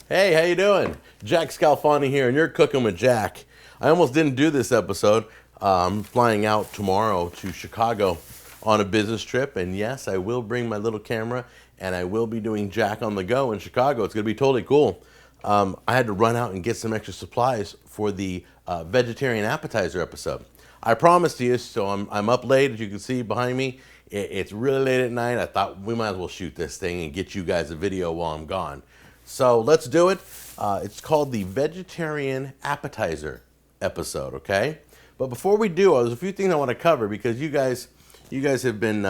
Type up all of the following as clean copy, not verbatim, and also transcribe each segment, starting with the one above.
Hey, how you doing? Jack Scalfani here, and you're cooking with Jack. I almost didn't do this episode. I'm flying out tomorrow to Chicago on a business trip, and yes, I will bring my little camera, and I will be doing Jack on the go in Chicago. It's going to be totally cool. I had to run out and get some extra supplies for the vegetarian appetizer episode. I promised you, so I'm up late, as you can see behind me. It's really late at night. I thought we might as well shoot this thing and get you guys a video while I'm gone. So let's do it. It's called the Vegetarian Appetizer episode, okay? But before we do, there's a few things I want to cover because you guys have been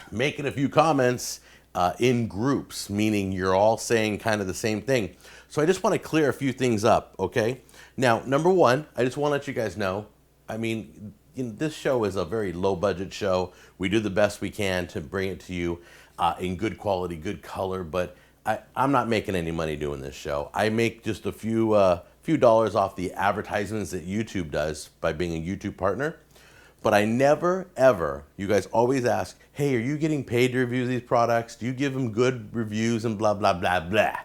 making a few comments in groups, meaning you're all saying kind of the same thing. So I just want to clear a few things up, okay? Now, number one, I just want to let you guys know, I mean, this show is a very low budget show. We do the best we can to bring it to you in good quality, good color, but I'm not making any money doing this show. I make just a few dollars off the advertisements that YouTube does by being a YouTube partner. But I never, ever, you guys always ask, hey, are you getting paid to review these products? Do you give them good reviews and blah, blah, blah, blah?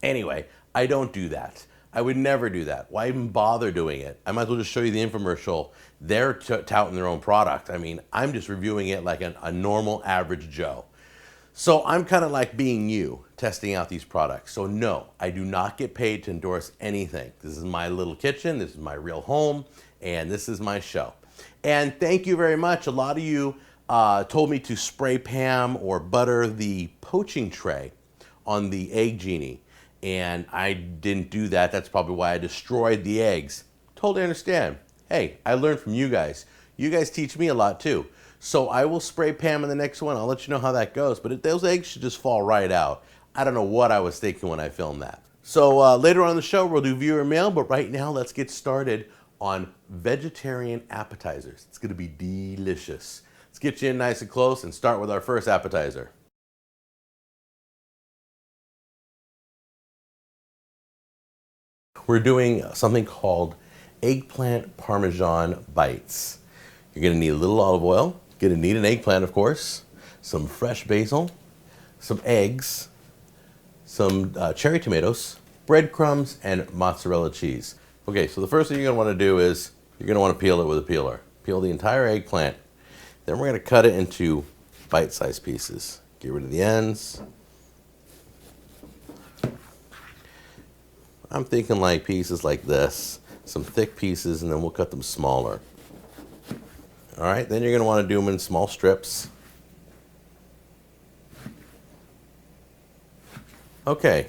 Anyway, I don't do that. I would never do that. Why even bother doing it? I might as well just show you the infomercial. They're touting their own product. I mean, I'm just reviewing it like a normal average Joe. So I'm kind of like being you, testing out these products. So no, I do not get paid to endorse anything. This is my little kitchen, this is my real home, and this is my show. And thank you very much. A lot of you told me to spray Pam or butter the poaching tray on the Egg Genie. And I didn't do that. That's probably why I destroyed the eggs. Totally understand. Hey, I learned from you guys. You guys teach me a lot too. So I will spray Pam in the next one. I'll let you know how that goes. But those eggs should just fall right out. I don't know what I was thinking when I filmed that. So later on in the show, we'll do viewer mail. But right now, let's get started on vegetarian appetizers. It's going to be delicious. Let's get you in nice and close and start with our first appetizer. We're doing something called Eggplant Parmesan Bites. You're going to need a little olive oil. You're going to need an eggplant, of course, some fresh basil, some eggs, some cherry tomatoes, breadcrumbs, and mozzarella cheese. Okay, so the first thing you're going to want to do is you're going to want to peel it with a peeler. Peel the entire eggplant. Then we're going to cut it into bite-sized pieces. Get rid of the ends. I'm thinking like pieces like this, some thick pieces, and then we'll cut them smaller. All right, then you're going to want to do them in small strips. Okay,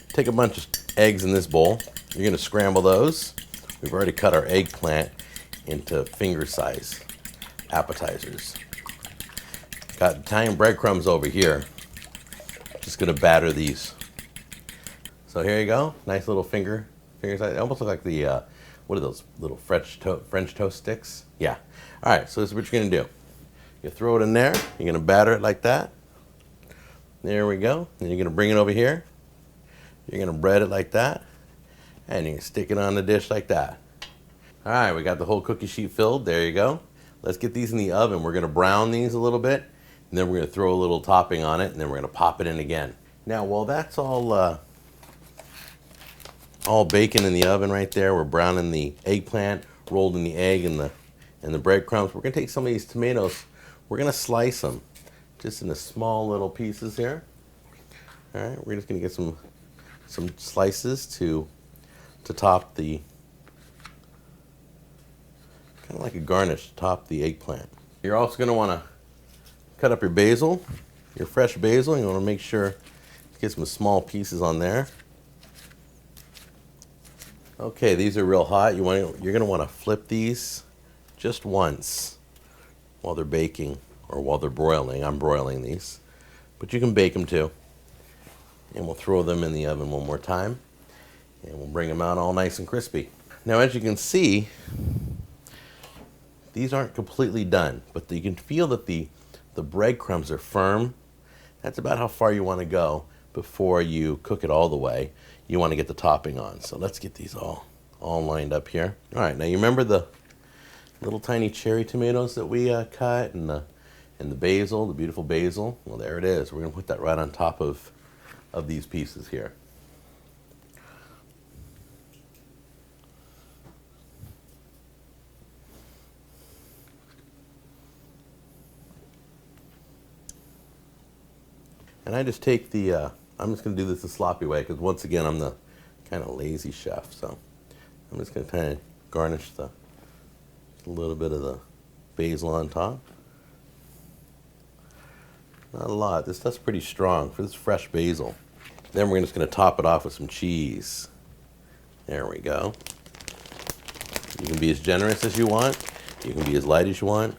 take a bunch of eggs in this bowl. You're going to scramble those. We've already cut our eggplant into finger-size appetizers. Got Italian breadcrumbs over here. Just going to batter these. So here you go, nice little finger size. They almost look like the, what are those little French toast sticks? Yeah. All right, so this is what you're gonna do. You throw it in there, you're gonna batter it like that. There we go. Then you're gonna bring it over here. You're gonna bread it like that. And you can stick it on the dish like that. All right, we got the whole cookie sheet filled. There you go. Let's get these in the oven. We're gonna brown these a little bit, and then we're gonna throw a little topping on it, and then we're gonna pop it in again. Now, while that's all bacon in the oven right there, we're browning the eggplant, rolled in the egg and the breadcrumbs. We're gonna take some of these tomatoes, we're gonna slice them just into small little pieces here. All right, we're just gonna get some slices to top the, kind of like a garnish to top the eggplant. You're also gonna wanna cut up your basil, your fresh basil. You wanna make sure to get some small pieces on there. Okay, these are real hot. You're going to want to flip these just once while they're baking or while they're broiling. I'm broiling these, but you can bake them too. And we'll throw them in the oven one more time, and we'll bring them out all nice and crispy. Now, as you can see, these aren't completely done, but you can feel that the breadcrumbs are firm. That's about how far you want to go before you cook it all the way. You want to get the topping on. So let's get these all lined up here. All right, now you remember the little tiny cherry tomatoes that we cut and the basil, the beautiful basil? Well, there it is. We're going to put that right on top of these pieces here. And I just take the, I'm just going to do this the sloppy way because once again, I'm the kind of lazy chef. So I'm just going to kind of garnish a little bit of the basil on top. Not a lot. This stuff's pretty strong for this fresh basil. Then we're just going to top it off with some cheese. There we go. You can be as generous as you want. You can be as light as you want.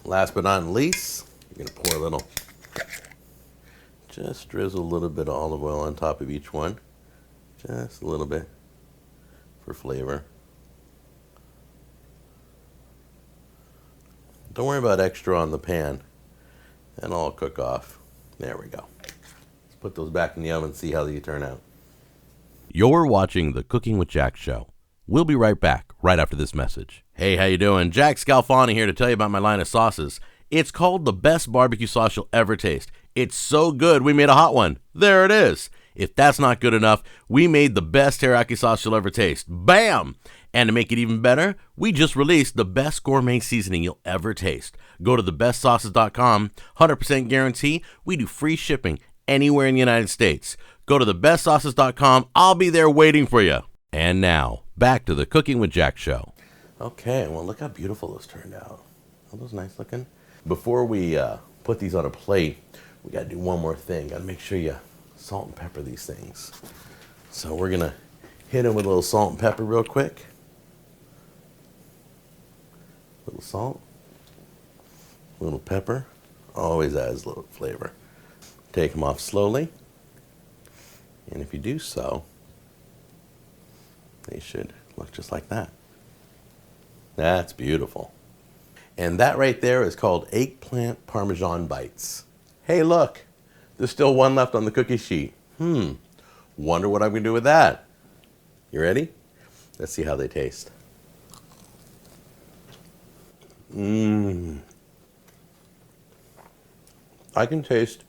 Last but not least, you're going to pour a little, just drizzle a little bit of olive oil on top of each one. Just a little bit for flavor. Don't worry about extra on the pan. And all cook off. There we go. Let's put those back in the oven and see how they turn out. You're watching the Cooking with Jack show. We'll be right back right after this message. Hey, how you doing? Jack Scalfani here to tell you about my line of sauces. It's called the best barbecue sauce you'll ever taste. It's so good, we made a hot one. There it is. If that's not good enough, we made the best teriyaki sauce you'll ever taste. Bam! And to make it even better, we just released the best gourmet seasoning you'll ever taste. Go to thebestsauces.com, 100% guarantee. We do free shipping anywhere in the United States. Go to thebestsauces.com. I'll be there waiting for you. And now, back to the Cooking with Jack show. Okay, well, look how beautiful this turned out. Are those nice looking? Before we put these on a plate, we got to do one more thing. Got to make sure you salt and pepper these things. So we're going to hit them with a little salt and pepper real quick. A little salt, a little pepper. Always adds a little flavor. Take them off slowly. And if you do so, they should look just like that. That's beautiful. And that right there is called eggplant Parmesan bites. Hey, look, there's still one left on the cookie sheet. Wonder what I'm going to do with that. You ready? Let's see how they taste. I can taste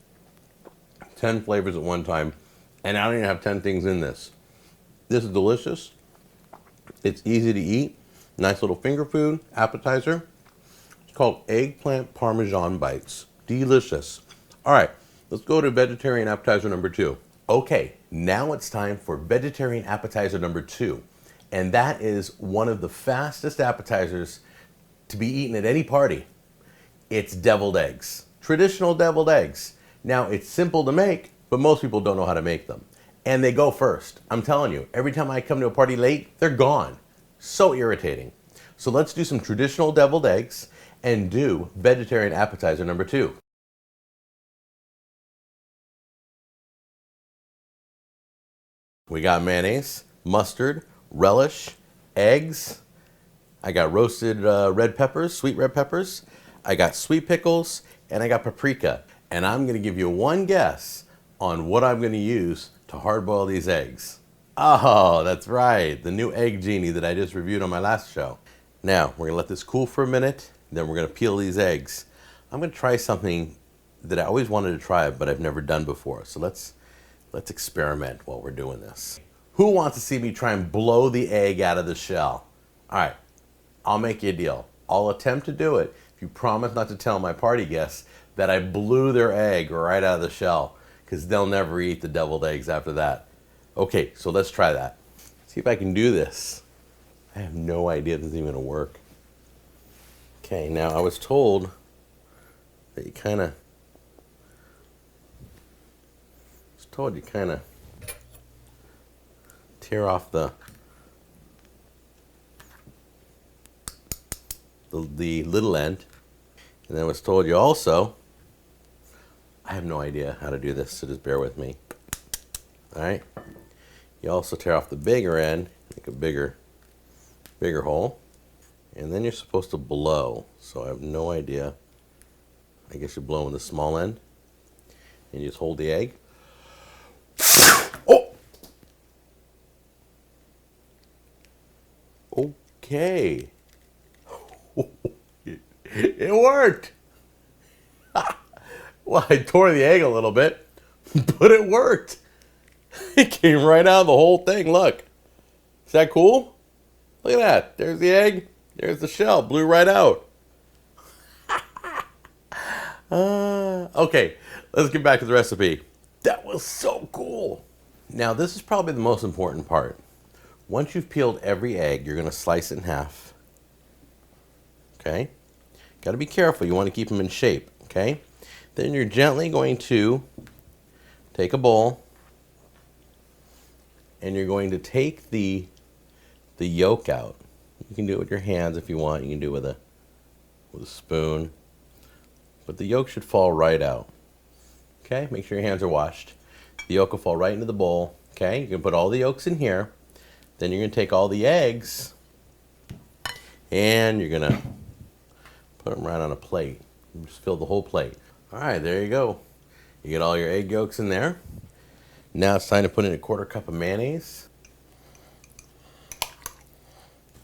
10 flavors at one time, and I don't even have 10 things in this. This is delicious. It's easy to eat. Nice little finger food, appetizer. It's called eggplant Parmesan bites. Delicious. All right, let's go to vegetarian appetizer number 2. Okay, now it's time for vegetarian appetizer number 2. And that is one of the fastest appetizers to be eaten at any party. It's deviled eggs. Traditional deviled eggs. Now, it's simple to make, but most people don't know how to make them. And they go first. I'm telling you, every time I come to a party late, they're gone. So irritating. So let's do some traditional deviled eggs and do vegetarian appetizer number 2. We got mayonnaise, mustard, relish, eggs. I got roasted red peppers, sweet red peppers. I got sweet pickles, and I got paprika. And I'm going to give you one guess on what I'm going to use to hard-boil these eggs. Oh, that's right, the new Egg Genie that I just reviewed on my last show. Now, we're going to let this cool for a minute, then we're going to peel these eggs. I'm going to try something that I always wanted to try, but I've never done before. So let's experiment while we're doing this. Who wants to see me try and blow the egg out of the shell? All right, I'll make you a deal. I'll attempt to do it if you promise not to tell my party guests that I blew their egg right out of the shell, because they'll never eat the deviled eggs after that. Okay, so let's try that. See if I can do this. I have no idea if this is even gonna work. Okay, now I was told that you kind of tear off the little end. And then I was told you also, I have no idea how to do this, so just bear with me. All right. You also tear off the bigger end, make a bigger hole, and then you're supposed to blow. So I have no idea. I guess you're blowing the small end, and you just hold the egg. Oh! Okay. It worked. Well, I tore the egg a little bit, but it worked. It came right out of the whole thing. Look. Is that cool? Look at that. There's the egg. There's the shell. Blew right out. Okay. Let's get back to the recipe. That was so cool. Now, this is probably the most important part. Once you've peeled every egg, you're going to slice it in half. Okay? Got to be careful. You want to keep them in shape. Okay? Then you're gently going to take a bowl, and you're going to take the yolk out. You can do it with your hands if you want. You can do it with a spoon. But the yolk should fall right out. Okay? Make sure your hands are washed. The yolk will fall right into the bowl. Okay? You can put all the yolks in here. Then you're going to take all the eggs and you're going to put them right on a plate. Just fill the whole plate. All right, there you go. You get all your egg yolks in there. Now it's time to put in a 1/4 cup of mayonnaise.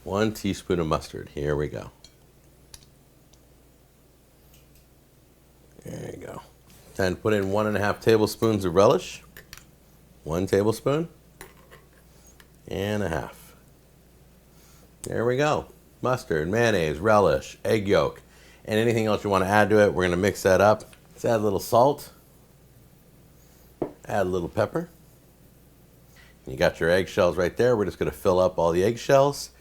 1 teaspoon of mustard. Here we go. There you go. Time to put in 1½ tablespoons of relish. 1 tablespoon and a half. There we go. Mustard, mayonnaise, relish, egg yolk, and anything else you want to add to it. We're going to mix that up. Let's add a little salt. Add a little pepper. You got your eggshells right there. We're just going to fill up all the eggshells,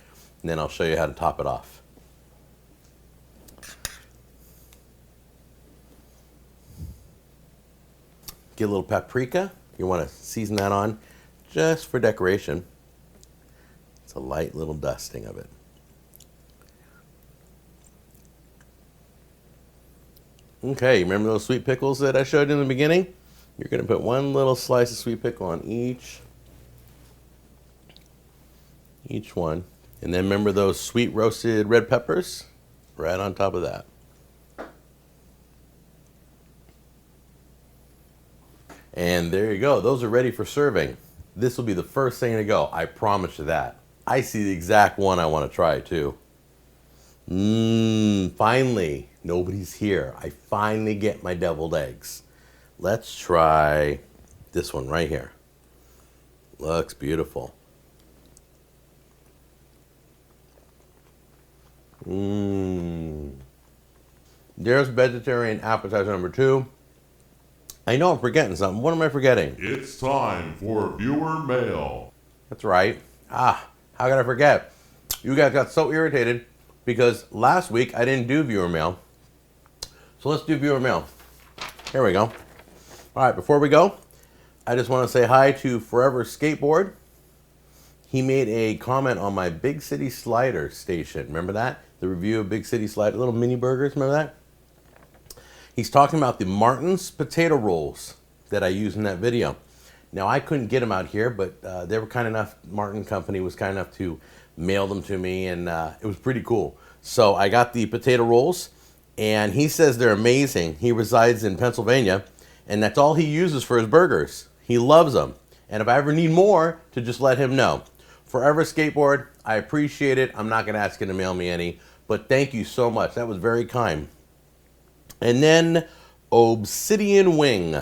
and then I'll show you how to top it off. Get a little paprika. You want to season that on just for decoration. It's a light little dusting of it. Okay, remember those sweet pickles that I showed you in the beginning? You're going to put 1 little slice of sweet pickle on each one. And then remember those sweet roasted red peppers? Right on top of that. And there you go. Those are ready for serving. This will be the first thing to go. I promise you that. I see the exact one I want to try too. Finally. Nobody's here. I finally get my deviled eggs. Let's try this one right here. Looks beautiful. There's vegetarian appetizer number 2. I know I'm forgetting something. What am I forgetting? It's time for viewer mail. That's right. How could I forget? You guys got so irritated because last week I didn't do viewer mail. So let's do viewer mail. Here we go. All right, before we go, I just want to say hi to Forever Skateboard. He made a comment on my Big City Slider station. Remember that? The review of Big City Slider, little mini burgers. Remember that? He's talking about the Martin's potato rolls that I used in that video. Now, I couldn't get them out here, but they were kind enough, Martin Company was kind enough to mail them to me, and it was pretty cool. So I got the potato rolls, and he says they're amazing. He resides in Pennsylvania, and that's all he uses for his burgers. He loves them. And if I ever need more, to just let him know. Forever Skateboard, I appreciate it. I'm not going to ask you to mail me any, but thank you so much. That was very kind. And then Obsidian Wing,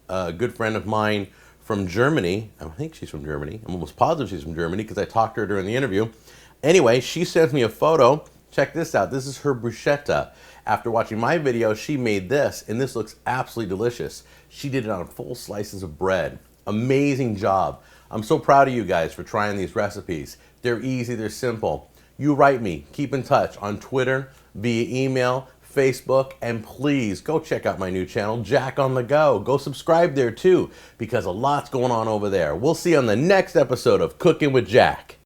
a good friend of mine from Germany. I think she's from Germany. I'm almost positive she's from Germany because I talked to her during the interview. Anyway, she sent me a photo. Check this out. This is her bruschetta. After watching my video, she made this, and this looks absolutely delicious. She did it on full slices of bread. Amazing job. I'm so proud of you guys for trying these recipes. They're easy, they're simple. You write me, keep in touch on Twitter, via email, Facebook, and please go check out my new channel, Jack on the Go. Go subscribe there too, because a lot's going on over there. We'll see you on the next episode of Cooking with Jack.